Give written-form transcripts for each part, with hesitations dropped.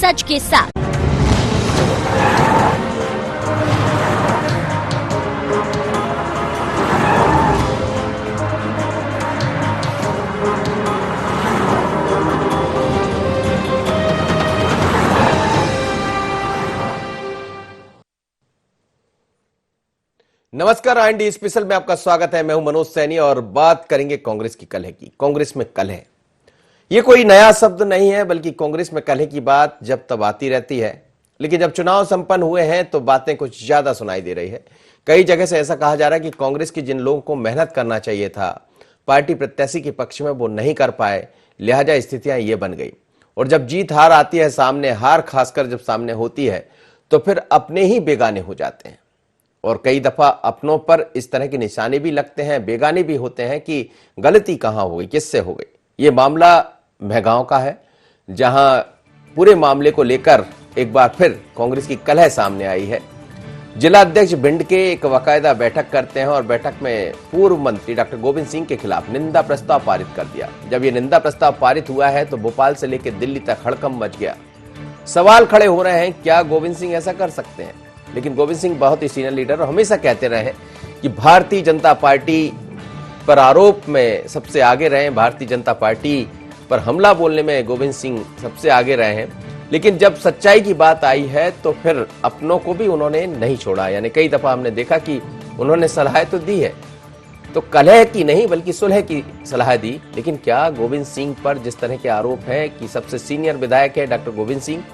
सच के साथ। नमस्कार, आईएनडी स्पेशल में आपका स्वागत है। मैं हूं मनोज सैनी और बात करेंगे कांग्रेस की कलह की। कांग्रेस में कलह ये कोई नया शब्द नहीं है, बल्कि कांग्रेस में कलह की बात जब तब आती रहती है, लेकिन जब चुनाव संपन्न हुए हैं तो बातें कुछ ज्यादा सुनाई दे रही है। कई जगह से ऐसा कहा जा रहा है कि कांग्रेस के जिन लोगों को मेहनत करना चाहिए था, पार्टी प्रत्याशी के पक्ष में वो नहीं कर पाए, लिहाजा स्थितियां ये बन गई। और जब जीत हार आती है सामने, हार खासकर जब सामने होती है, तो फिर अपने ही बेगाने हो जाते हैं। और कई दफा अपनों पर इस तरह के निशाने भी लगते हैं, बेगाने भी होते हैं कि गलती कहां हो गई, किससे हो गई। ये मामला मेहगांव का है, जहां पूरे मामले को लेकर एक बार फिर कांग्रेस की कलह सामने आई है। जिला अध्यक्ष भिंड के एक बाकायदा बैठक करते हैं और बैठक में पूर्व मंत्री डॉक्टर गोविंद सिंह के खिलाफ निंदा प्रस्ताव पारित कर दिया। जब ये निंदा प्रस्ताव पारित हुआ है तो भोपाल से लेकर दिल्ली तक हड़कंप मच गया। सवाल खड़े हो रहे हैं, क्या गोविंद सिंह ऐसा कर सकते हैं? लेकिन गोविंद सिंह बहुत ही सीनियर लीडर और हमेशा कहते रहे कि भारतीय जनता पार्टी पर आरोप में सबसे आगे रहे, भारतीय जनता पार्टी पर हमला बोलने में गोविंद सिंह सबसे आगे रहे हैं। लेकिन जब सच्चाई की बात आई है तो फिर अपनों को भी उन्होंने नहीं छोड़ा। यानी कई दफा हमने देखा कि उन्होंने सलाह तो दी है, तो कलह की नहीं बल्कि सुलह की सलाह दी। लेकिन क्या गोविंद सिंह पर जिस तरह के आरोप है कि सबसे सीनियर विधायक है डॉक्टर गोविंद सिंह,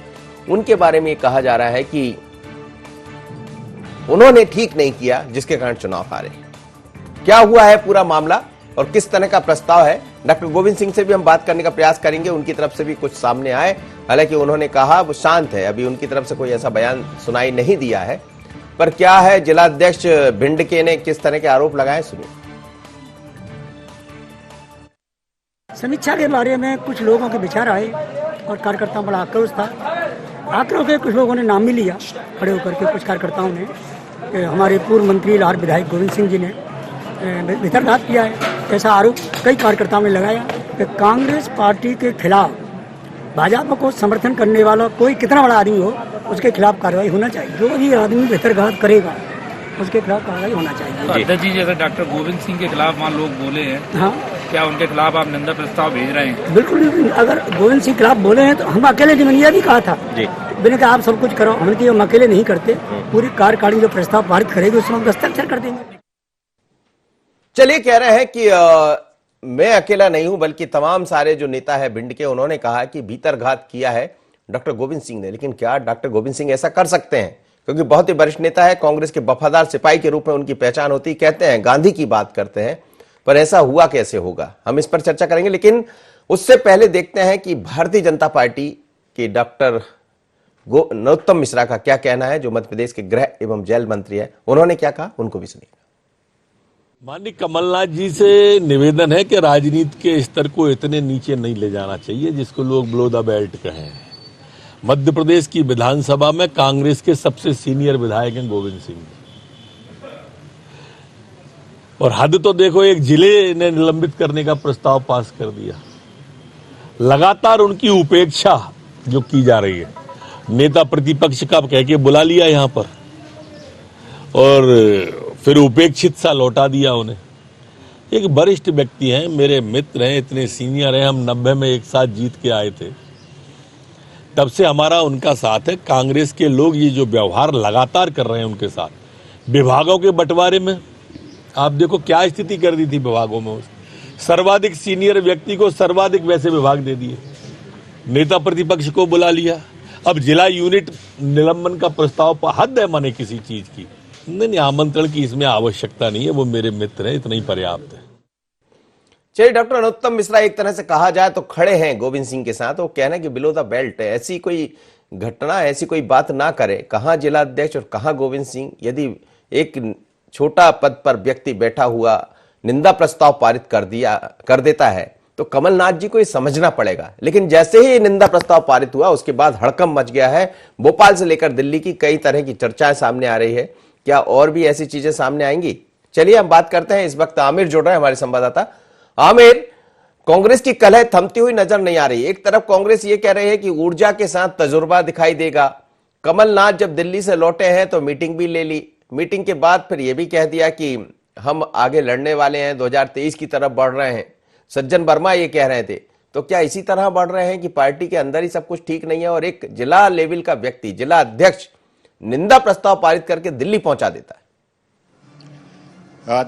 उनके बारे में कहा जा रहा है कि उन्होंने ठीक नहीं किया, जिसके कारण चुनाव हारे। क्या हुआ है पूरा मामला और किस तरह का प्रस्ताव है, डॉक्टर गोविंद सिंह से भी हम बात करने का प्रयास करेंगे। उनकी तरफ से भी कुछ सामने आए, हालांकि उन्होंने कहा वो शांत है, अभी उनकी तरफ से कोई ऐसा बयान सुनाई नहीं दिया है। पर क्या है, जिला अध्यक्ष भिंड के ने किस तरह के आरोप लगाए, सुनिए। समीक्षा के बारे में कुछ लोगों के विचार आए और कार्यकर्ताओं बड़ा आक्रोश था। आक्रोश के कुछ लोगों ने नाम भी लिया खड़े होकर के, कुछ कार्यकर्ताओं ने हमारे पूर्व मंत्री लाहौर विधायक गोविंद सिंह जी ने भितरघात किया है, ऐसा आरोप कई कार्यकर्ताओं ने लगाया कि कांग्रेस पार्टी के खिलाफ भाजपा को समर्थन करने वाला कोई कितना बड़ा आदमी हो, उसके खिलाफ कार्रवाई होना चाहिए। जो भी आदमी भितरघात करेगा उसके खिलाफ कार्रवाई होना चाहिए। अध्यक्ष जी, जैसे डॉक्टर गोविंद सिंह के खिलाफ वहाँ लोग बोले हैं, हाँ, क्या उनके खिलाफ आप निंदा प्रस्ताव भेज रहे हैं? बिल्कुल, अगर गोविंद सिंह खिलाफ बोले हैं तो हम अकेले जिम्मेदारी भी कहा था जी, मैंने कहा आप सब कुछ करो, हम अकेले नहीं करते, पूरी कार्यकारिणी जो प्रस्ताव पारित करेगी उसमें हम हस्ताक्षर कर देंगे। चलिए, कह रहे हैं कि मैं अकेला नहीं हूं, बल्कि तमाम सारे जो नेता है भिंड के, उन्होंने कहा कि भीतरघात किया है डॉक्टर गोविंद सिंह ने। लेकिन क्या डॉक्टर गोविंद सिंह ऐसा कर सकते हैं? क्योंकि बहुत ही वरिष्ठ नेता है, कांग्रेस के वफादार सिपाही के रूप में उनकी पहचान होती, कहते हैं गांधी की बात करते हैं, पर ऐसा हुआ कैसे होगा, हम इस पर चर्चा करेंगे। लेकिन उससे पहले देखते हैं कि भारतीय जनता पार्टी के डॉक्टर नरोत्तम मिश्रा का क्या कहना है, जो मध्य प्रदेश के गृह एवं जेल मंत्री है। उन्होंने क्या कहा, उनको भी सुनिए। माननीय कमलनाथ जी से निवेदन है कि राजनीति के स्तर को इतने नीचे नहीं ले जाना चाहिए जिसको लोग बिलो द बेल्ट कहें। मध्य प्रदेश की विधानसभा में कांग्रेस के सबसे सीनियर विधायक हैं गोविंद सिंह, और हद तो देखो, एक जिले ने निलंबित करने का प्रस्ताव पास कर दिया। लगातार उनकी उपेक्षा जो की जा रही है, नेता प्रतिपक्ष का कह के बुला लिया यहां पर और फिर उपेक्षित सा लौटा दिया उन्हें। एक वरिष्ठ व्यक्ति हैं, मेरे मित्र हैं, इतने सीनियर हैं, हम 90 में एक साथ जीत के आए थे, तब से हमारा उनका साथ है। कांग्रेस के लोग ये जो व्यवहार लगातार कर रहे हैं उनके साथ, विभागों के बंटवारे में आप देखो क्या स्थिति कर दी थी विभागों में। सर्वाधिक सीनियर व्यक्ति को सर्वाधिक वैसे विभाग दे दिए, नेता प्रतिपक्ष को बुला लिया, अब जिला यूनिट निलंबन का प्रस्ताव पर हद है माने किसी चीज की। नहीं, आमंत्रण की इसमें आवश्यकता नहीं है, वो मेरे मित्र हैं, इतना ही पर्याप्त है। चलिए, डॉक्टर नरोत्तम मिश्रा एक तरह से कहा जाए तो खड़े हैं गोविंद सिंह के साथ। वो कहना है कि बिलो द बेल्ट है, ऐसी कोई घटना, ऐसी कोई बात ना करे। कहां जिला अध्यक्ष और कहां गोविंद सिंह? यदि एक छोटा पद पर व्यक्ति बैठा हुआ निंदा प्रस्ताव पारित कर देता है तो कमलनाथ जी को ये समझना पड़ेगा। लेकिन जैसे ही निंदा प्रस्ताव पारित हुआ उसके बाद हड़कंप मच गया है। भोपाल से लेकर दिल्ली की कई तरह की चर्चाएं सामने आ रही है। क्या और भी ऐसी चीजें सामने आएंगी? चलिए हम बात करते हैं। इस वक्त आमिर जुड़ रहे हैं, हमारे संवाददाता। आमिर, कांग्रेस की कलह थमती हुई नजर नहीं आ रही। एक तरफ कांग्रेस ये कह रही है कि ऊर्जा के साथ तजुर्बा दिखाई देगा। कमलनाथ जब दिल्ली से लौटे हैं तो मीटिंग भी ले ली। मीटिंग के बाद फिर यह भी कह दिया कि हम आगे लड़ने वाले हैं, 2023 की तरफ बढ़ रहे हैं। सज्जन वर्मा ये कह रहे थे। तो क्या इसी तरह बढ़ रहे हैं कि पार्टी के अंदर ही सब कुछ ठीक नहीं है और एक जिला लेवल का व्यक्ति, जिला अध्यक्ष, निंदा प्रस्ताव पारित करके दिल्ली पहुंचा देता है?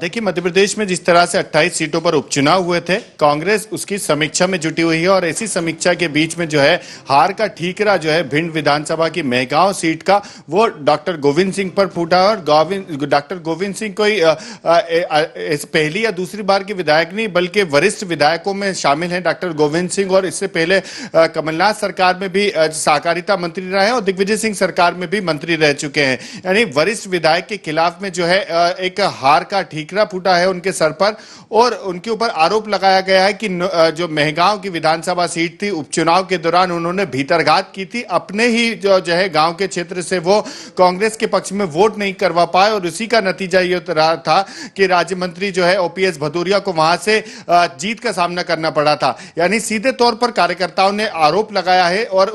देखिए, मध्य प्रदेश में जिस तरह से 28 सीटों पर उपचुनाव हुए थे, कांग्रेस उसकी समीक्षा में जुटी हुई है और ऐसी समीक्षा के बीच में जो है हार का ठीकरा जो है भिंड विधानसभा की मेहगांव सीट का, वो डॉक्टर गोविंद सिंह पर फूटा और डॉक्टर गोविंद सिंह कोई पहली या दूसरी बार के विधायक नहीं बल्कि वरिष्ठ विधायकों में शामिल हैं डॉक्टर गोविंद सिंह। और इससे पहले कमलनाथ सरकार में भी सहकारिता मंत्री रहे हैं और दिग्विजय सिंह सरकार में भी मंत्री रह चुके हैं। यानी वरिष्ठ विधायक के खिलाफ में जो है एक हार का ठीकरा फूटा है उनके सर पर और उनके ऊपर आरोप लगाया गया है कि जो मेहगांव की विधानसभा सीट थी, उपचुनाव के दौरान उन्होंने भीतरघात की थी। अपने ही जो है गांव के क्षेत्र से वो कांग्रेस के पक्ष में वोट नहीं करवा पाए और उसी का नतीजा ये रहा था कि राज्य मंत्री जो है ओपीएस भदौरिया को वहां से जीत का सामना करना पड़ा था। यानी सीधे तौर पर कार्यकर्ताओं ने आरोप लगाया है और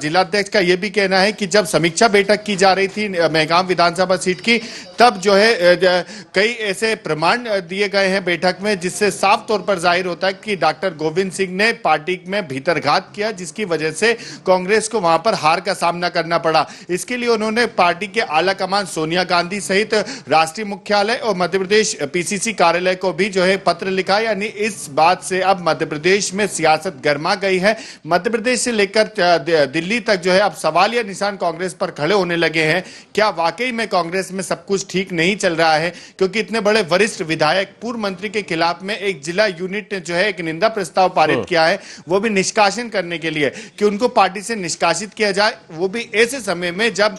जिलाध्यक्ष का यह भी कहना है कि जब समीक्षा बैठक की जा रही थी मेहगांव विधानसभा सीट की, तब जो है कई ऐसे प्रमाण दिए गए हैं बैठक में जिससे साफ तौर पर जाहिर होता है कि डॉक्टर गोविंद सिंह ने पार्टी में भीतरघात किया, जिसकी वजह से कांग्रेस को वहां पर हार का सामना करना पड़ा। इसके लिए उन्होंने पार्टी के आला कमान सोनिया गांधी सहित राष्ट्रीय मुख्यालय और मध्य प्रदेश पीसीसी कार्यालय को भी जो है पत्र लिखा। यानी इस बात से अब मध्य प्रदेश में सियासत गर्मा गई है। मध्य प्रदेश से लेकर दिल्ली तक जो है अब सवाल या निशान कांग्रेस पर खड़े होने लगे हैं। क्या वाकई में कांग्रेस में सब कुछ ठीक नहीं चल रहा है? क्योंकि इतने बड़े वरिष्ठ विधायक, पूर्व मंत्री के खिलाफ में एक जिला यूनिट ने जो है एक निंदा प्रस्ताव पारित किया है, वो भी निष्कासन करने के लिए कि उनको पार्टी से निष्कासित किया जाए, वो भी ऐसे समय में जब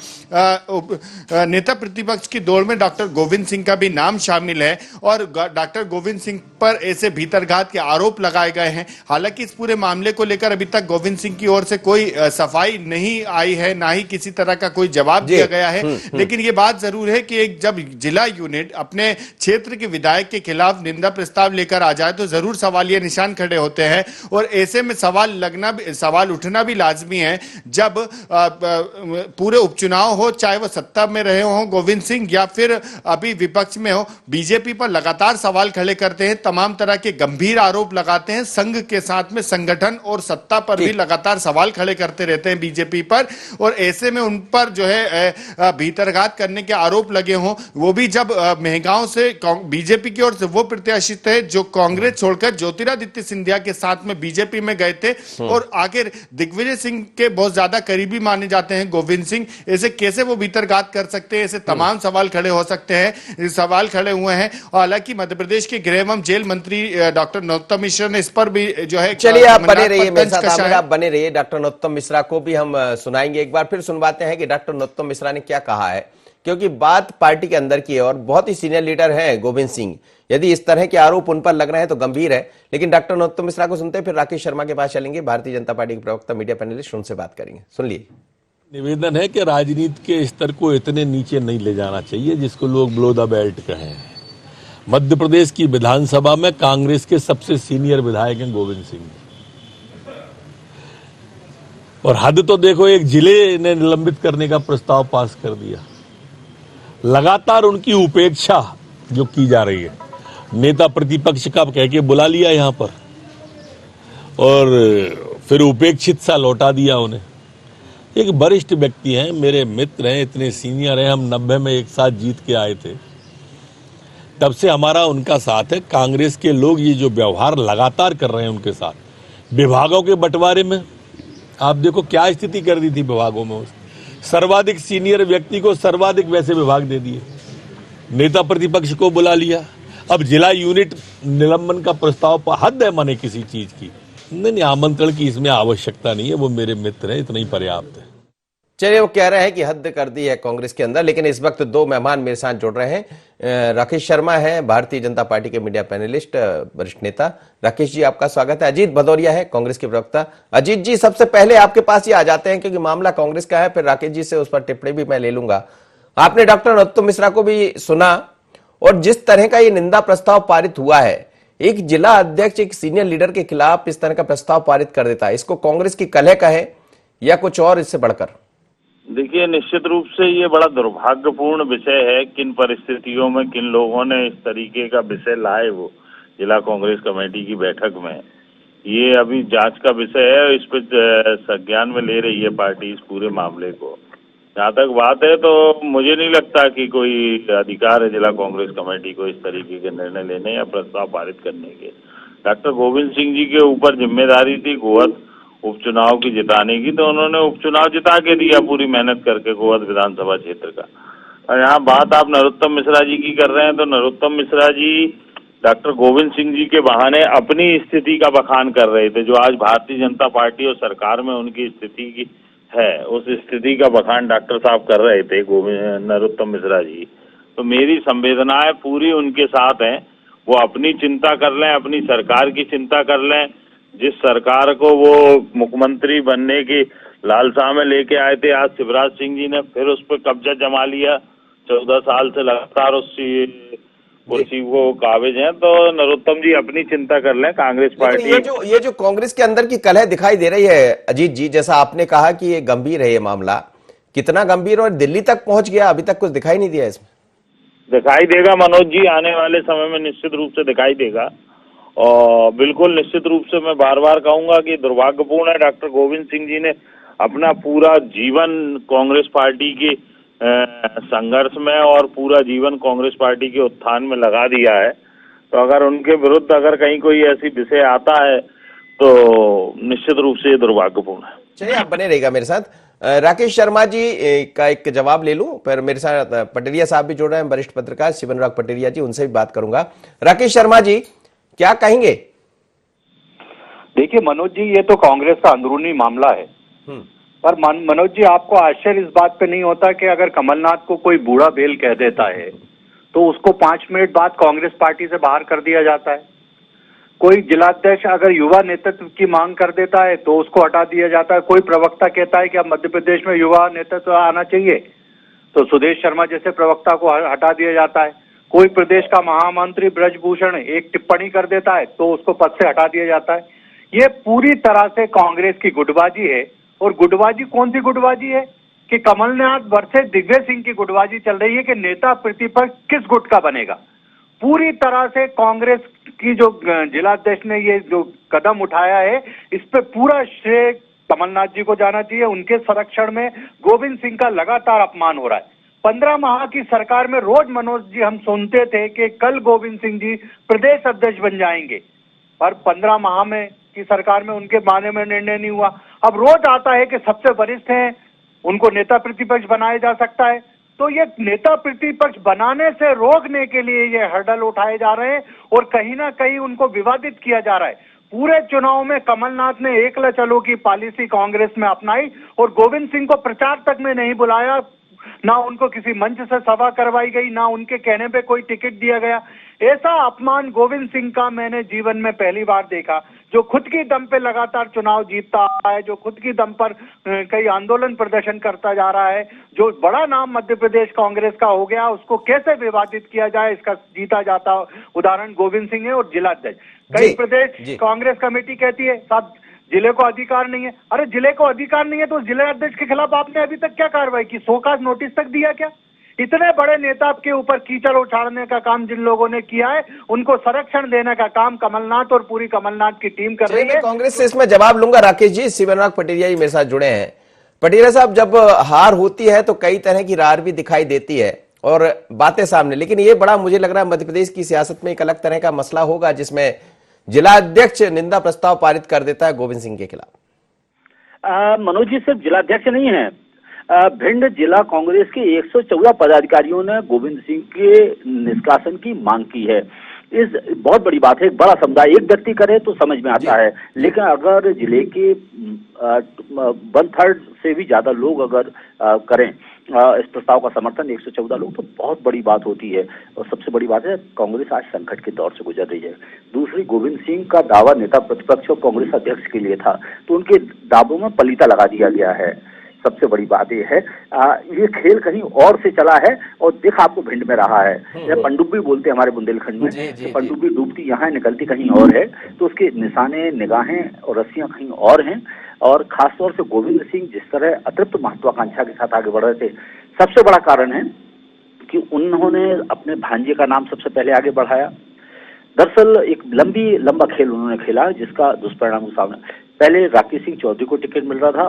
नेता प्रतिपक्ष की दौड़ में डॉक्टर गोविंद सिंह का भी नाम शामिल है और डॉक्टर गोविंद सिंह पर ऐसे भीतरघात के आरोप लगाए गए हैं। हालांकि इस पूरे मामले को लेकर अभी तक गोविंद सिंह की ओर से कोई सफाई नहीं आई है, ना ही किसी तरह का कोई जवाब दिया गया है। लेकिन ये बात जरूर है कि एक जब जिला यूनिट अपने क्षेत्र के विधायक के खिलाफ निंदा प्रस्ताव लेकर आ जाए तो जरूर सवालिया निशान खड़े होते हैं और ऐसे में सवाल उठना भी लाजमी है। जब पूरे उपचुनाव हो, चाहे वो सत्ता में रहे हो गोविंद सिंह या फिर अभी विपक्ष में हो, बीजेपी पर लगातार सवाल खड़े करते हैं, तमाम तरह के गंभीर आरोप लगाते हैं। संघ के साथ में संगठन और सत्ता पर भी लगातार सवाल खड़े करते रहते हैं बीजेपी पर और ऐसे में उन पर जो है भीतरघात करने के आरोप लगे हों, वो भी जब मेहगांव से बीजेपी की ओर से वो प्रत्याशी थे जो कांग्रेस छोड़कर ज्योतिरादित्य सिंधिया के साथ में बीजेपी में गए थे और आखिर दिग्विजय सिंह के बहुत ज्यादा करीबी माने जाते हैं गोविंद सिंह। ऐसे कैसे वो भीतरघात कर सकते हैं? ऐसे तमाम सवाल खड़े हो सकते हैं, सवाल खड़े हुए हैं। और हालांकि मध्य प्रदेश के गृह एवं जेल मंत्री डॉक्टर नरोत्तम मिश्रा ने इस पर भी जो है, चलिए आप बने रहिए मेरे साथ, आप बने रहिए। डॉक्टर नरोत्तम मिश्रा को भी हम सुनाएंगे, एक बार फिर सुनवाते हैं कि डॉक्टर नरोत्तम मिश्रा ने क्या कहा है, क्योंकि बात पार्टी के अंदर की है और बहुत ही सीनियर लीडर हैं गोविंद सिंह। यदि इस तरह के आरोप उन पर लग रहे हैं तो गंभीर है। लेकिन डॉक्टर नरोत्तम मिश्रा को सुनते हैं, फिर राकेश शर्मा के पास चलेंगे, भारतीय जनता पार्टी के प्रवक्ता, मीडिया पैनलिस्ट, उनसे बात करेंगे। सुन लिए। निवेदन है कि राजनीति के स्तर को इतने नीचे नहीं ले जाना चाहिए जिसको लोग बिलो द बेल्ट कहें। मध्य प्रदेश की विधानसभा में कांग्रेस के सबसे सीनियर विधायक हैं गोविंद सिंह, और हद तो देखो, एक जिले ने निलंबित करने का प्रस्ताव पास कर दिया। लगातार उनकी उपेक्षा जो की जा रही है, नेता प्रतिपक्ष का कह के बुला लिया यहां पर और फिर उपेक्षित सा लौटा दिया उन्हें। एक वरिष्ठ व्यक्ति हैं, मेरे मित्र हैं, इतने सीनियर हैं, हम 90 में एक साथ जीत के आए थे, तब से हमारा उनका साथ है। कांग्रेस के लोग ये जो व्यवहार लगातार कर रहे हैं उनके साथ, विभागों के बंटवारे में आप देखो क्या स्थिति कर दी थी विभागों में। सर्वाधिक सीनियर व्यक्ति को सर्वाधिक वैसे विभाग दे दिए, नेता प्रतिपक्ष को बुला लिया, अब जिला यूनिट निलंबन का प्रस्ताव पर हद है माने किसी चीज की। नहीं, आमंत्रण की इसमें आवश्यकता नहीं है, वो मेरे मित्र हैं, इतना ही पर्याप्त है। चलिए, वो कह रहे हैं कि हद कर दी है कांग्रेस के अंदर। लेकिन इस वक्त दो मेहमान मेरे साथ जुड़ रहे हैं। राकेश शर्मा हैं, भारतीय जनता पार्टी के मीडिया पैनलिस्ट, वरिष्ठ नेता। राकेश जी, आपका स्वागत है। अजीत भदौरिया है, कांग्रेस के प्रवक्ता। अजीत जी, सबसे पहले आपके पास ही आ जाते हैं क्योंकि मामला कांग्रेस का है, फिर राकेश जी से उस पर टिप्पणी भी मैं ले लूंगा। आपने डॉक्टर नरोत्तम मिश्रा को भी सुना और जिस तरह का ये निंदा प्रस्ताव पारित हुआ है, एक जिला अध्यक्ष एक सीनियर लीडर के खिलाफ इस तरह का प्रस्ताव पारित कर देता है, इसको कांग्रेस की कलह कहे या कुछ और इससे बढ़कर? देखिए, निश्चित रूप से ये बड़ा दुर्भाग्यपूर्ण विषय है। किन परिस्थितियों में किन लोगों ने इस तरीके का विषय लाए वो जिला कांग्रेस कमेटी की बैठक में, ये अभी जांच का विषय है। इस पर संज्ञान में ले रही है पार्टी इस पूरे मामले को। जहाँ तक बात है तो मुझे नहीं लगता कि कोई अधिकार है जिला कांग्रेस कमेटी को इस तरीके के निर्णय लेने या प्रस्ताव पारित करने के। डॉक्टर गोविंद सिंह जी के ऊपर जिम्मेदारी थी गोहद उपचुनाव की जिताने की, तो उन्होंने उपचुनाव जिता के दिया पूरी मेहनत करके गोहद विधानसभा क्षेत्र का। और यहाँ बात आप नरोत्तम मिश्रा जी की कर रहे हैं, तो नरोत्तम मिश्रा जी डॉक्टर गोविंद सिंह जी के बहाने अपनी स्थिति का बखान कर रहे थे। जो आज भारतीय जनता पार्टी और सरकार में उनकी स्थिति की है, उस स्थिति का बखान डॉक्टर साहब कर रहे थे नरोत्तम मिश्रा जी। तो मेरी संवेदनाएं पूरी उनके साथ हैं। वो अपनी चिंता कर लें, अपनी सरकार की चिंता कर लें। जिस सरकार को वो मुख्यमंत्री बनने की लालसा में लेके आए थे, आज शिवराज सिंह जी ने फिर उस पर कब्जा जमा लिया। 14 साल से लगातार उस कुर्सी को काबिज हैं। तो नरोत्तम जी अपनी चिंता कर लें। कांग्रेस पार्टी ये जो कांग्रेस के अंदर की कलह दिखाई दे रही है अजीत जी, जैसा आपने कहा कि ये गंभीर है, ये मामला कितना गंभीर और दिल्ली तक पहुंच गया, अभी तक कुछ दिखाई नहीं दिया इसमें? दिखाई देगा मनोज जी, आने वाले समय में निश्चित रूप से दिखाई देगा। और बिल्कुल निश्चित रूप से मैं बार बार कहूंगा कि दुर्भाग्यपूर्ण है। डॉक्टर गोविंद सिंह जी ने अपना पूरा जीवन कांग्रेस पार्टी की संघर्ष में और पूरा जीवन कांग्रेस पार्टी के उत्थान में लगा दिया है। तो अगर उनके विरुद्ध अगर कहीं कोई ऐसी विषय आता है तो निश्चित रूप से ये दुर्भाग्यपूर्ण है। चलिए, आप बने रहेगा मेरे साथ। राकेश शर्मा जी का एक जवाब ले लूं, फिर मेरे साथ पटेरिया साहब भी जुड़ रहे हैं, वरिष्ठ पत्रकार शिवनराग पटेरिया जी, उनसे भी बात करूंगा। राकेश शर्मा जी, क्या कहेंगे? देखिए मनोज जी, ये तो कांग्रेस का अंदरूनी मामला है, पर मनोज जी आपको आश्चर्य इस बात पे नहीं होता कि अगर कमलनाथ को कोई बूढ़ा बेल कह देता है तो उसको 5 मिनट बाद कांग्रेस पार्टी से बाहर कर दिया जाता है। कोई जिलाध्यक्ष अगर युवा नेतृत्व की मांग कर देता है तो उसको हटा दिया जाता है। कोई प्रवक्ता कहता है कि अब मध्य प्रदेश में युवा नेतृत्व आना चाहिए तो सुदेश शर्मा जैसे प्रवक्ता को हटा दिया जाता है। कोई प्रदेश का महामंत्री ब्रजभूषण एक टिप्पणी कर देता है तो उसको पद से हटा दिया जाता है। ये पूरी तरह से कांग्रेस की गुटबाजी है। और गुटबाजी कौन सी गुटबाजी है कि कमलनाथ वर्सेस दिग्विजय सिंह की गुटबाजी चल रही है कि नेता प्रतिपक्ष किस गुट का बनेगा। पूरी तरह से कांग्रेस की जो जिलाध्यक्ष ने ये जो कदम उठाया है, इस पे पूरा श्रेय कमलनाथ जी को जाना चाहिए। उनके संरक्षण में गोविंद सिंह का लगातार अपमान हो रहा है। 15 माह की सरकार में रोज मनोज जी हम सुनते थे कि कल गोविंद सिंह जी प्रदेश अध्यक्ष बन जाएंगे, पर 15 माह में की सरकार में उनके बारे में निर्णय नहीं हुआ। अब रोज आता है कि सबसे वरिष्ठ हैं, उनको नेता प्रतिपक्ष बनाया जा सकता है। तो ये नेता प्रतिपक्ष बनाने से रोकने के लिए ये हर्डल उठाए जा रहे हैं और कहीं ना कहीं उनको विवादित किया जा रहा है। पूरे चुनाव में कमलनाथ ने एकला चलो की पॉलिसी कांग्रेस में अपनाई और गोविंद सिंह को प्रचार तक में नहीं बुलाया, ना उनको किसी मंच से सभा करवाई गई, ना उनके कहने पे कोई टिकट दिया गया। ऐसा अपमान गोविंद सिंह का मैंने जीवन में पहली बार देखा, जो खुद की दम पे लगातार चुनाव जीतता आ रहा है, जो खुद की दम पर कई आंदोलन प्रदर्शन करता जा रहा है, जो बड़ा नाम मध्य प्रदेश कांग्रेस का हो गया, उसको कैसे विवादित किया जाए इसका जीता जाता उदाहरण गोविंद सिंह है। और जिलाध्यक्ष कई प्रदेश कांग्रेस कमेटी कहती है साहब जिले को अधिकार नहीं है। अरे जिले को अधिकार नहीं है तो जिला अध्यक्ष के खिलाफ आपने अभी तक क्या कार्रवाई की? शोकाज नोटिस तक दिया क्या? इतने बड़े नेता के ऊपर कीचड़ उछाड़ने का काम जिन लोगों ने किया है, उनको संरक्षण देने का काम कमलनाथ और पूरी कमलनाथ की टीम कर रही है। कांग्रेस से इसमें जवाब लूंगा। राकेश जी, शिवनाथ पटेरिया जी मेरे साथ जुड़े हैं। पटेरिया साहब, जब हार होती है तो कई तरह की रार भी दिखाई देती है और बातें सामने, लेकिन ये बड़ा मुझे लग रहा है मध्य प्रदेश की सियासत में एक अलग तरह का मसला होगा जिसमें जिला अध्यक्ष निंदा प्रस्ताव पारित कर देता है गोविंद सिंह के खिलाफ। मनोज जी, सिर्फ जिलाध्यक्ष नहीं है, भिंड जिला कांग्रेस के 114 पदाधिकारियों ने गोविंद सिंह के निष्कासन की मांग की है। इस बहुत बड़ी बात है। एक बड़ा समुदाय एक व्यक्ति करे तो समझ में आता है, लेकिन अगर जिले के 1/3 से भी ज्यादा लोग अगर करें इस प्रस्ताव का समर्थन, 114 लोग, तो बहुत बड़ी बात होती है। और सबसे बड़ी बात है, कांग्रेस आज संकट के दौर से गुजर रही है। दूसरी, गोविंद सिंह का दावा नेता प्रतिपक्ष और कांग्रेस अध्यक्ष के लिए था, तो उनके दावों में पलीता लगा दिया गया है। सबसे बड़ी बात ये है ये खेल कहीं और से चला है और दिख आपको भिंड में रहा है। यह पनडुब्बी बोलते हैं हमारे बुंदेलखंड में, पनडुब्बी डूबती यहाँ है, निकलती कहीं और है, तो उसके निशाने, निगाहें और रस्सियां कहीं और हैं। और खासतौर से गोविंद सिंह जिस तरह अतृप्त महत्वाकांक्षा के साथ आगे बढ़ रहे थे, सबसे बड़ा कारण है कि उन्होंने अपने भांजे का नाम सबसे पहले आगे बढ़ाया। दरअसल एक लंबा खेल उन्होंने खेला जिसका दुष्परिणाम सामने, पहले राकेश सिंह चौधरी को टिकट मिल रहा था,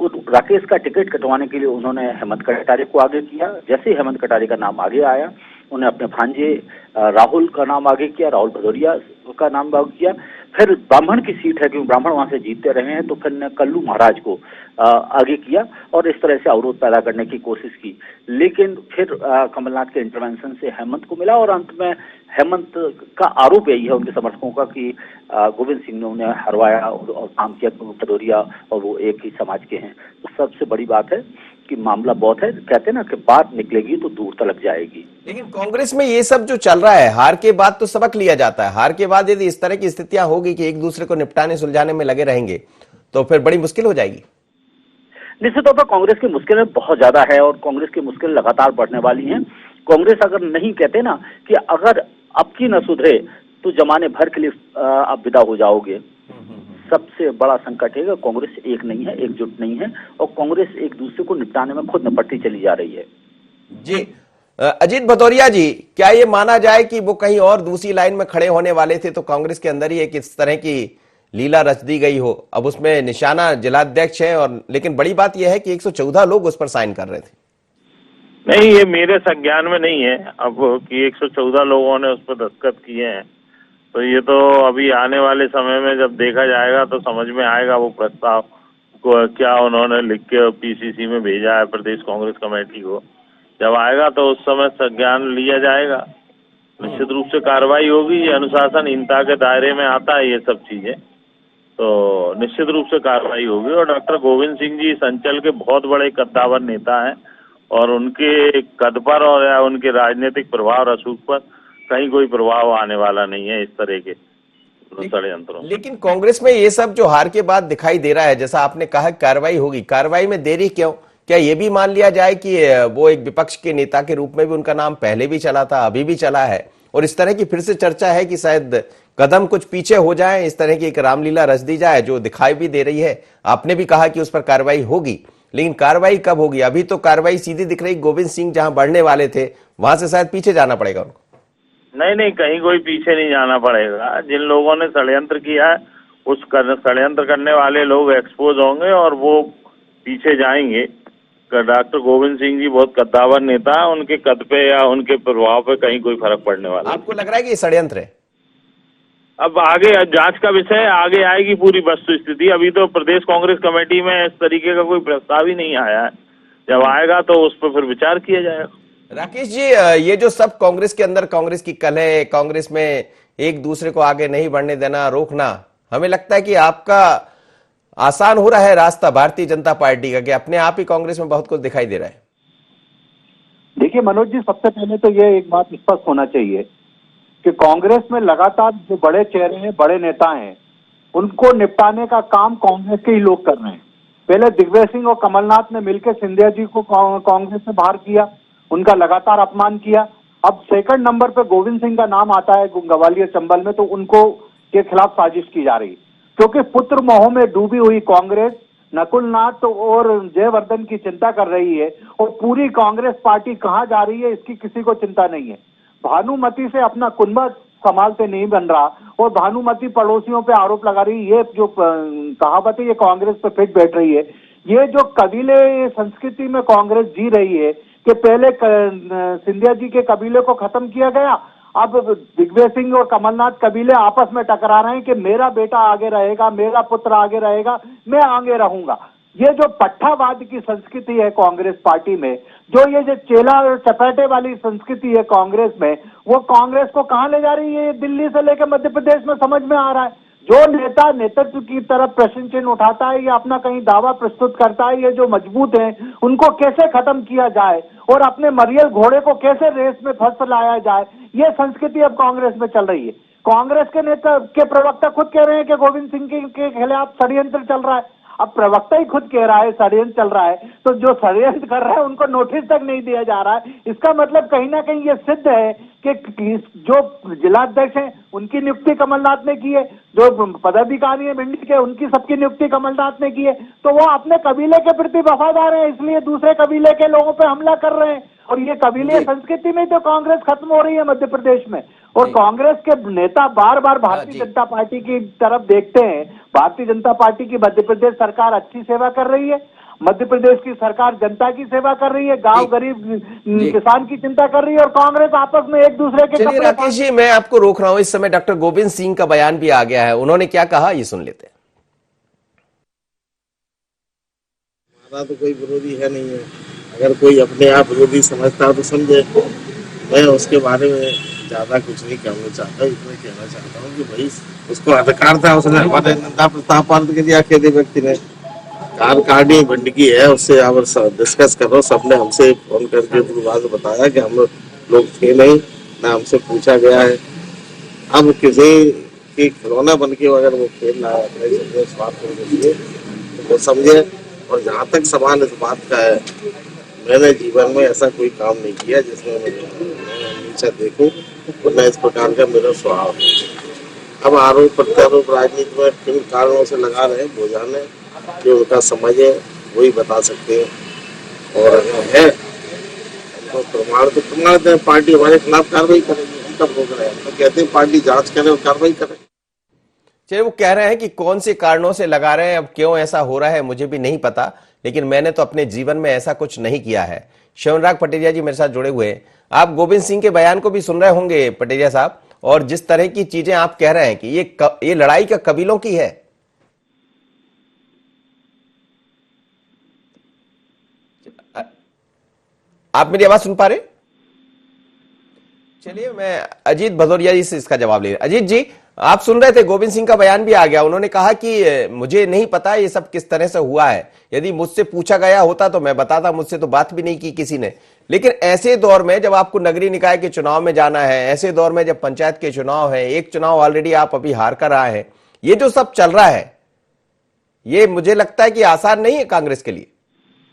वो राकेश का टिकट कटवाने के लिए उन्होंने हेमंत कटारे को आगे किया। जैसे ही हेमंत कटारे का नाम आगे आया, उन्हें अपने भांजे राहुल का नाम आगे किया, राहुल भदौरिया का नाम आगे किया। फिर ब्राह्मण की सीट है क्योंकि ब्राह्मण वहां से जीतते रहे हैं, तो फिर ने कल्लू महाराज को आगे किया और इस तरह से अवरोध पैदा करने की कोशिश की। लेकिन फिर कमलनाथ के इंटरवेंशन से हेमंत को मिला और अंत में हेमंत का आरोप यही है उनके समर्थकों का कि गोविंद सिंह ने उन्हें हरवाया और काम किया, भदौरिया और वो एक ही समाज के हैं। तो सबसे बड़ी बात है कि मामला बहुत है, कहते हैं ना कि बात निकलेगी तो दूर तक जाएगी। लेकिन कांग्रेस में ये सब जो चल रहा है, हार के बाद तो सबक लिया जाता है, हार के बाद यदि इस तरह की स्थितियां होगी कि एक दूसरे को निपटाने सुलझाने में लगे रहेंगे तो फिर बड़ी मुश्किल हो जाएगी। निश्चित तौर पर कांग्रेस की मुश्किलें बहुत ज्यादा है और कांग्रेस की मुश्किल लगातार बढ़ने वाली हैं। कांग्रेस अगर नहीं, कहते ना कि अगर अब की न सुधरे तो जमाने भर के लिए आप विदा हो जाओगे। सबसे बड़ा संकट है कि कांग्रेस एक नहीं है, एकजुट नहीं है और कांग्रेस एक दूसरे को निपटाने में खुद निपटती चली जा रही है। जी अजीत भदौरिया जी, क्या ये माना जाए कि वो कहीं और दूसरी लाइन में खड़े होने वाले थे तो कांग्रेस के अंदर ही एक इस तरह की लीला रच दी गई हो? अब उसमें निशाना जिलाध्यक्ष है और लेकिन बड़ी बात यह है कि 114 लोग उस पर साइन कर रहे थे। नहीं, ये मेरे संज्ञान में नहीं है अब कि 114 लोगों ने उस पर दस्तखत किए हैं, तो ये तो अभी आने वाले समय में जब देखा जाएगा तो समझ में आएगा वो प्रस्ताव को क्या उन्होंने लिख के पीसीसी में भेजा है प्रदेश कांग्रेस कमेटी को। जब आएगा तो उस समय संज्ञान लिया जाएगा, निश्चित रूप से कार्रवाई होगी। ये अनुशासनहीनता के दायरे में आता है ये सब चीजें, तो निश्चित रूप से कार्रवाई होगी। और डॉक्टर गोविंद सिंह जी संचल के बहुत बड़े कद्दावर नेता हैं और उनके कद पर और या उनके राजनीतिक प्रभाव रसूख पर कहीं कोई प्रभाव आने वाला नहीं है इस तरह के षड्यंत्रों। लेकिन कांग्रेस में ये सब जो हार के बाद दिखाई दे रहा है, जैसा आपने कहा कार्रवाई होगी, कार्रवाई में देरी क्यों? क्या ये भी मान लिया जाए कि वो एक विपक्ष के नेता के रूप में भी उनका नाम पहले भी चला था, अभी भी चला है और इस तरह की फिर से चर्चा है कि शायद कदम कुछ पीछे हो जाए, इस तरह की एक रामलीला रच दी जाए जो दिखाई भी दे रही है? आपने भी कहा कि उस पर कार्रवाई होगी, लेकिन कार्रवाई कब होगी? अभी तो कार्रवाई सीधी दिख रही, गोविंद सिंह जहां बढ़ने वाले थे वहां से शायद पीछे जाना पड़ेगा उनको। नहीं, कहीं कोई पीछे नहीं जाना पड़ेगा। जिन लोगों ने षड्यंत्र किया है उस षड्यंत्र करने वाले लोग एक्सपोज होंगे और वो पीछे जाएंगे। डॉक्टर गोविंद सिंह जी बहुत कद्दावर नेता है, उनके कद पे या उनके प्रभाव पे कहीं कोई फर्क पड़ने वाला। आपको लग रहा है कि ये षड्यंत्र है? अब आगे जांच का विषय, आगे आएगी पूरी वस्तु स्थिति। अभी तो प्रदेश कांग्रेस कमेटी में इस तरीके का कोई प्रस्ताव ही नहीं आया है, जब आएगा तो उस पर फिर विचार किया जाएगा। राकेश जी, ये जो सब कांग्रेस के अंदर कांग्रेस की कलह, कांग्रेस में एक दूसरे को आगे नहीं बढ़ने देना, रोकना, हमें लगता है कि आपका आसान हो रहा है रास्ता भारतीय जनता पार्टी का, कि अपने आप ही कांग्रेस में बहुत कुछ दिखाई दे रहा है। देखिए मनोज जी, सबसे पहले तो ये एक बात स्पष्ट होना चाहिए कि कांग्रेस में लगातार जो बड़े चेहरे हैं, बड़े नेता हैं, उनको निपटाने का काम कांग्रेस के ही लोग कर रहे हैं। पहले दिग्विजय सिंह और कमलनाथ ने मिलकर सिंधिया जी को कांग्रेस से बाहर किया, उनका लगातार अपमान किया। अब सेकंड नंबर पे गोविंद सिंह का नाम आता है ग्वालियर चंबल में, तो उनको के खिलाफ साजिश की जा रही, क्योंकि पुत्र मोह में डूबी हुई कांग्रेस नकुल नाथ और जयवर्धन की चिंता कर रही है और पूरी कांग्रेस पार्टी कहां जा रही है इसकी किसी को चिंता नहीं है। भानुमति से अपना कुनबा संभालते नहीं बन रहा और भानुमति पड़ोसियों पे आरोप लगा रही, ये जो कहावत है ये कांग्रेस पे फिट बैठ रही है। ये जो कबीले संस्कृति में कांग्रेस जी रही है कि पहले सिंधिया जी के कबीले को खत्म किया गया, अब दिग्विजय सिंह और कमलनाथ कबीले आपस में टकरा रहे हैं कि मेरा बेटा आगे रहेगा, मेरा पुत्र आगे रहेगा, मैं आगे रहूंगा। ये जो पट्टावाद की संस्कृति है कांग्रेस पार्टी में, जो चेला और चपेटे वाली संस्कृति है कांग्रेस में, वो कांग्रेस को कहां ले जा रही है दिल्ली से लेकर मध्य प्रदेश में समझ में आ रहा है। जो नेता नेतृत्व की तरफ प्रश्न चिन्ह उठाता है या अपना कहीं दावा प्रस्तुत करता है, ये जो मजबूत हैं उनको कैसे खत्म किया जाए और अपने मरियल घोड़े को कैसे रेस में फंस लाया जाए, ये संस्कृति अब कांग्रेस में चल रही है। कांग्रेस के नेता के प्रवक्ता खुद कह रहे हैं कि गोविंद सिंह के खिलाफ षड्यंत्र चल रहा है। अब प्रवक्ता ही खुद कह रहा है षड्यंत्र चल रहा है, तो जो षड्यंत्र कर रहा है उनको नोटिस तक नहीं दिया जा रहा है। इसका मतलब कहीं ना कहीं ये सिद्ध है कि जो जिलाध्यक्ष हैं उनकी नियुक्ति कमलनाथ ने की है, जो पदाधिकारी है भिंड के उनकी सबकी नियुक्ति कमलनाथ ने की है, तो वो अपने कबीले के प्रति वफादार है, इसलिए दूसरे कबीले के लोगों पे हमला कर रहे हैं। और ये कबीले संस्कृति में तो कांग्रेस खत्म हो रही है मध्य प्रदेश में। और कांग्रेस के नेता बार बार भारतीय जनता पार्टी की तरफ देखते हैं। भारतीय जनता पार्टी की मध्य प्रदेश सरकार अच्छी सेवा कर रही है, मध्य प्रदेश की सरकार जनता की सेवा कर रही है, गांव गरीब किसान की चिंता कर रही है, और कांग्रेस आपस में एक दूसरे के चलिए राकेश जी, मैं आपको रोक रहा हूं, इस समय डॉक्टर गोविंद सिंह का बयान भी आ गया है, उन्होंने क्या कहा ये सुन लेते हैं। हमारा तो कोई विरोधी है नहीं है, अगर कोई अपने आप विरोधी समझता तो समझे। मैं उसके बारे में ज्यादा कुछ नहीं कहना चाहता, इतना कहना चाहता हूँ कि भाई उसको अधिकार था, उसने हमारे निंदा प्रस्ताव पारित कर दिया। अकेले व्यक्ति ने कार्यकारिणी भिंड की है, उससे आप डिस्कस करो। सबने हमसे फोन करके पूर्वाज बताया कि हम लोग थे नहीं, ना हमसे पूछा गया है। अब किसी की खिलौना बन के अगर वो खेल रहा है स्वार्थ के लिए तो वो समझे। और जहाँ तक सवाल इस बात का है, मैंने जीवन में ऐसा कोई काम नहीं किया जिसमें मैं नीचा देखूं, और न इस प्रकार का मेरा स्वभाव है। अब आरोप प्रत्यारोप राजनीति में किन कारणों से लगा रहे हैं, बुझाने जो उनका समझ है वही बता सकते हैं। और अगर है तो प्रमाण दें, पार्टी हमारे खिलाफ कार्रवाई करेगी। हम तब रोक रहे हैं, तो कहते हैं पार्टी जांच करे और कार्रवाई करे। चलिए, वो कह रहे हैं कि कौन से कारणों से लगा रहे हैं, अब क्यों ऐसा हो रहा है मुझे भी नहीं पता, लेकिन मैंने तो अपने जीवन में ऐसा कुछ नहीं किया है। शिवराग पटेरिया जी मेरे साथ जुड़े हुए हैं। आप गोविंद सिंह के बयान को भी सुन रहे होंगे पटेरिया साहब, और जिस तरह की चीजें आप कह रहे हैं कि ये लड़ाई का कबीलों की है। आप मेरी आवाज सुन पा रहे? चलिए, मैं अजीत भदौरिया जी से इसका जवाब ले रहा। अजीत जी, आप सुन रहे थे, गोविंद सिंह का बयान भी आ गया। उन्होंने कहा कि मुझे नहीं पता ये सब किस तरह से हुआ है, यदि मुझसे पूछा गया होता तो मैं बताता, मुझसे तो बात भी नहीं की किसी ने। लेकिन ऐसे दौर में जब आपको नगरीय निकाय के चुनाव में जाना है, ऐसे दौर में जब पंचायत के चुनाव है, एक चुनाव ऑलरेडी आप अभी हार कर आए हैं, ये जो सब चल रहा है ये मुझे लगता है कि आसान नहीं है कांग्रेस के लिए।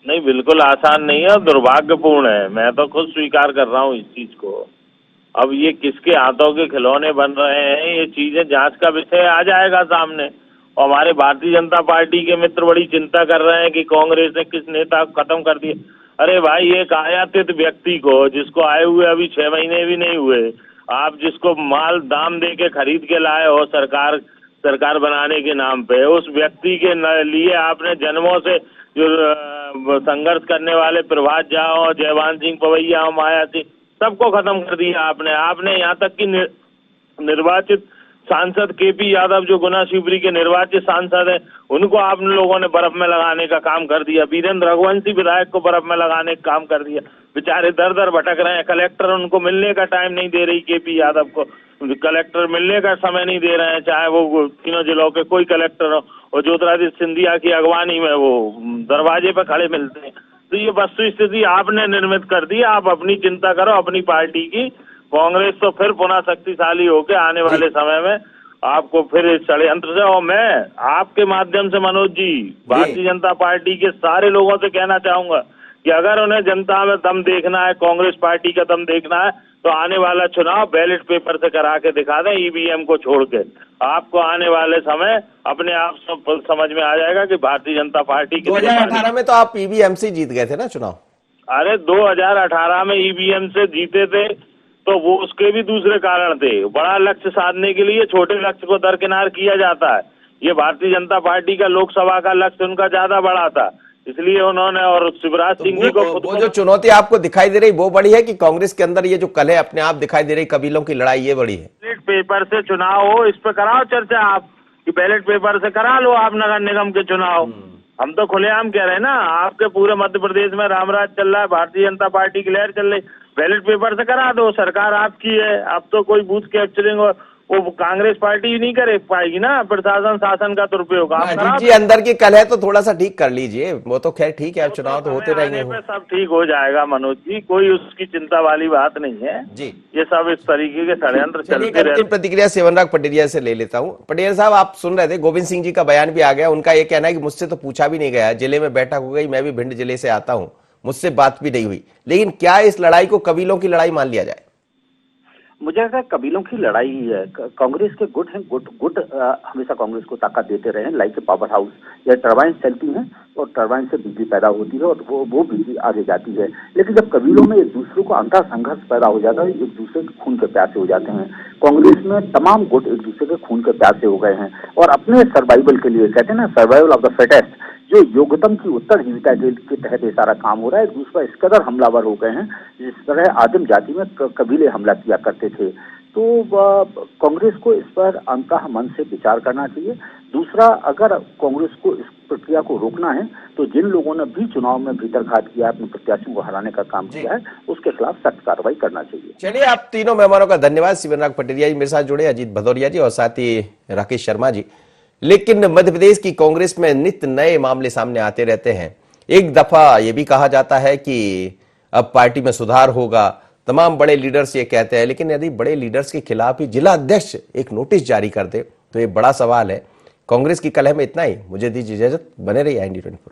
नहीं, बिल्कुल आसान नहीं है और दुर्भाग्यपूर्ण है। मैं तो खुद स्वीकार कर रहा हूँ इस चीज को। अब ये किसके हाथों के खिलौने बन रहे हैं, ये चीजें जांच का विषय आ जाएगा सामने। और हमारे भारतीय जनता पार्टी के मित्र बड़ी चिंता कर रहे हैं कि कांग्रेस ने किस नेता को खत्म कर दिया। अरे भाई, एक आयातित व्यक्ति को, जिसको आए हुए अभी 6 महीने भी नहीं हुए, आप जिसको माल दाम दे के खरीद के लाए हो सरकार बनाने के नाम पे, उस व्यक्ति के लिए आपने जन्मों से जो संघर्ष करने वाले प्रभात झा, जयवान सिंह पवैया, माया सिंह, सबको खत्म कर दिया आपने यहाँ तक कि निर्वाचित सांसद केपी यादव जो गुना शिवपुरी के निर्वाचित सांसद हैं, उनको आप लोगों ने बर्फ में लगाने का काम कर दिया। वीरेंद्र रघुवंशी विधायक को बर्फ में लगाने का काम कर दिया। बेचारे दर दर भटक रहे हैं। कलेक्टर उनको मिलने का टाइम नहीं दे रही, केपी यादव को कलेक्टर मिलने का समय नहीं दे रहे हैं, चाहे वो तीनों जिलों के कोई कलेक्टर हो। और ज्योतिरादित्य सिंधिया की अगवानी में वो दरवाजे पर खड़े मिलते हैं। तो ये वस्तु स्थिति आपने निर्मित कर दी। आप अपनी चिंता करो, अपनी पार्टी की। कांग्रेस तो फिर पुनः शक्तिशाली होकर आने वाले समय में आपको फिर इस षड्यंत्र से, और मैं आपके माध्यम से मनोज जी भारतीय जनता पार्टी के सारे लोगों से कहना चाहूंगा कि अगर उन्हें जनता में दम देखना है, कांग्रेस पार्टी का दम देखना है, तो आने वाला चुनाव बैलेट पेपर से करा के दिखा दें, ईवीएम को छोड़ के। आपको आने वाले समय अपने आप सब समझ में आ जाएगा कि भारतीय जनता पार्टी 2018 में तो आप ईवीएम से जीत गए थे ना चुनाव। अरे 2018 में ईवीएम से जीते थे, तो वो उसके भी दूसरे कारण थे। बड़ा लक्ष्य साधने के लिए छोटे लक्ष्य को दरकिनार किया जाता है। ये भारतीय जनता पार्टी का लोकसभा का लक्ष्य उनका ज्यादा बड़ा था, इसलिए उन्होंने, और शिवराज सिंह जी को वो जो चुनौती आपको दिखाई दे रही वो बड़ी है कि कांग्रेस के अंदर ये जो कल है अपने आप दिखाई दे रही कबीलों की लड़ाई, ये बड़ी है। बैलेट पेपर से चुनाव हो, इस पे कराओ चर्चा आप कि बैलेट पेपर से करा लो आप नगर निगम के चुनाव। हम तो खुलेआम कह रहे हैं ना, आपके पूरे मध्य प्रदेश में रामराज चल रहा है, भारतीय जनता पार्टी की लहर चल रही, बैलेट पेपर से करा दो, सरकार आपकी है। अब तो कोई बूथ कैप्चरिंग और वो कांग्रेस पार्टी नहीं कर पाएगी ना प्रशासन शासन का दुरुपयोग। आप करा जी अंदर की कल है तो थोड़ा सा ठीक कर लीजिए, वो तो खैर ठीक है, अब चुनाव तो होते रहेंगे। पे सब ठीक हो जाएगा मनोज जी, कोई उसकी चिंता वाली बात नहीं है जी। ये सब इस तरीके के षड्यंत्र चलते रहते। प्रतिक्रिया सेवनराग पटेरिया से ले लेता हूं। पटेरिया साहब, आप सुन रहे थे, गोविंद सिंह जी का बयान भी आ गया। उनका ये कहना है कि मुझसे तो पूछा भी नहीं गया, जिले में बैठक हो गई, मैं भी भिंड जिले से आता हूं, मुझसे बात भी नहीं हुई। लेकिन क्या इस लड़ाई को कबीलों की लड़ाई मान लिया जाए? मुझे लगता है कबीलों की लड़ाई ही है। कांग्रेस के गुट हैं, गुट हमेशा कांग्रेस को ताकत देते रहे हैं, लाइक ए पावर हाउस। या टरबाइन चलती हैं और टरबाइन से बिजली पैदा होती है और वो बिजली आगे जाती है। लेकिन जब कबीलों में एक दूसरे को अंतर संघर्ष पैदा हो जाता है, एक दूसरे के खून के प्यासे हो जाते हैं। कांग्रेस में तमाम गुट एक दूसरे के खून के प्यासे हो गए हैं और अपने सर्वाइवल के लिए, कहते हैं ना सर्वाइवल ऑफ द फिटेस्ट, जो योग्यतम की उत्तर जीविका के तहत ये सारा काम हो रहा है। एक दूसरा इस कदर हमलावर हो गए हैं जिस तरह आदिम जाति में कबीले हमला किया करते थे। तो कांग्रेस को इस पर अंतः मन से विचार करना चाहिए। दूसरा, अगर कांग्रेस को इस प्रक्रिया को रोकना है तो जिन लोगों ने भी चुनाव में भीतरघात किया, अपने प्रत्याशियों को हराने का काम किया है, उसके खिलाफ सख्त कार्रवाई करना चाहिए। चलिए, आप तीनों मेहमानों का धन्यवाद। शिवराज पटेरिया जी मेरे साथ जुड़े, अजीत भदौरिया जी और साथ ही राकेश शर्मा जी। लेकिन मध्य प्रदेश की कांग्रेस में नित्य नए मामले सामने आते रहते हैं। एक दफा यह भी कहा जाता है कि अब पार्टी में सुधार होगा, तमाम बड़े लीडर्स ये कहते हैं। लेकिन यदि बड़े लीडर्स के खिलाफ ही जिला अध्यक्ष एक नोटिस जारी कर दे तो ये बड़ा सवाल है। कांग्रेस की कलह में इतना ही। मुझे दीजिए इजाजत, बने रहिए IND24।